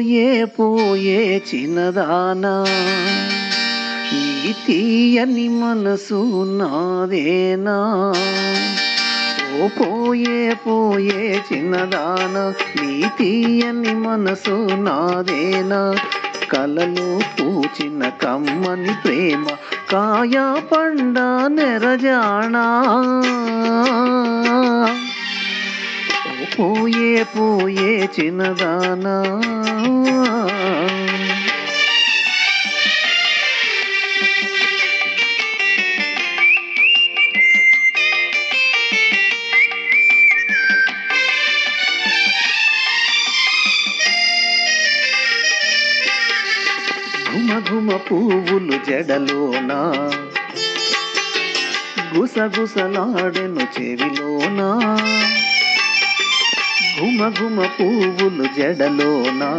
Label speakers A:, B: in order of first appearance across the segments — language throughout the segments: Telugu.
A: పోయే పోయే చిన్నదానా ఈ తీయని మనసు నాదేనా ఓ పోయే పోయే చిన్నదానా నీ తీయని మనసు నాదేనా కలలో పూచిన కమ్మని ప్రేమ కాయా పండ నెరజానా పోయే పోయే చిన్నదానా ఘుమ ఘుమ పువ్వులు జడలోనా గుసగుసలాడెను చెవిలోనా ఘుమ ఘుమ పువ్వులు జడలోనా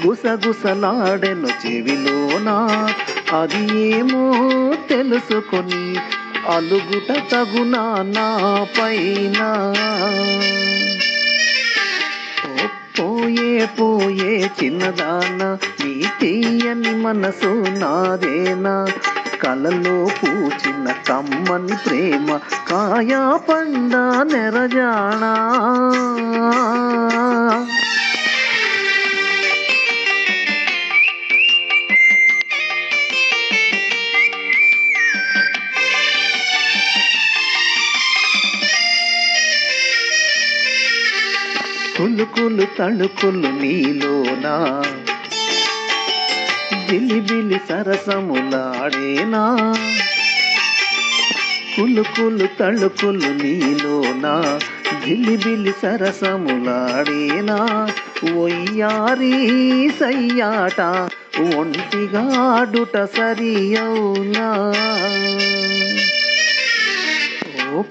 A: గుసగుసలాడెను చెవిలోనా అది ఏమో తెలుసుకొని అలుగుట తగునా నా పైన పోయే పోయే చిన్నదాన నీ తీయని మనసు నాదేనా కలలో పూచిన కమ్మని ప్రేమ కాయా పండ నెరజానా కులుకులు తళుకులు నీలోనా జిలిబిలి సరసములాడేనా కులుకులు తళుకులు నీలోనా జిలిబిలి సరసములాడేనా ఒయ్యారి సయ్యాట ఒంటిగాడుట సరియౌనా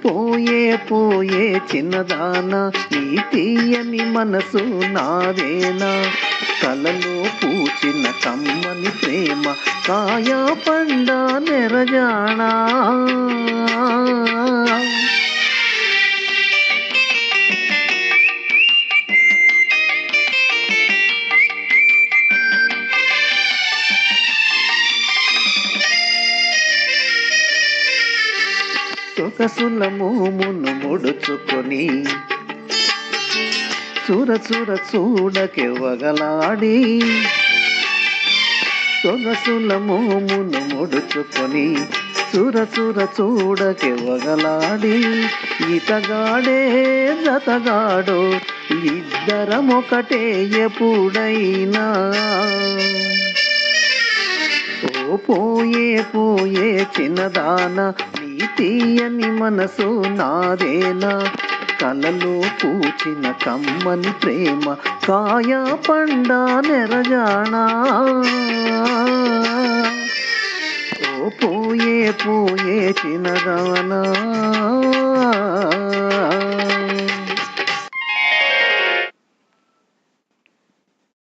A: పోయే పోయే చిన్నదానా నీ తీయని మనసు నాదేనా కలలో పూచిన కమ్మని ప్రేమ కాయా పండ నెరజానా సొగసుల మోమును ముడుచుకొని చూర చూర చూడకే వగలాడి సొగసుల మోమును ముడుచుకొని చూర చూర చూడకే వగలాడి ఇతగాడే జతగాడో ఇద్దరమొకటే ఎప్పుడైనా పోయే పోయే చిన్నదాన నీ తీయని మనసు నాదేనా కలలో పూచిన కమ్మని ప్రేమ కాయా పండ నెరజానా పోయే పోయే చిన్నదానా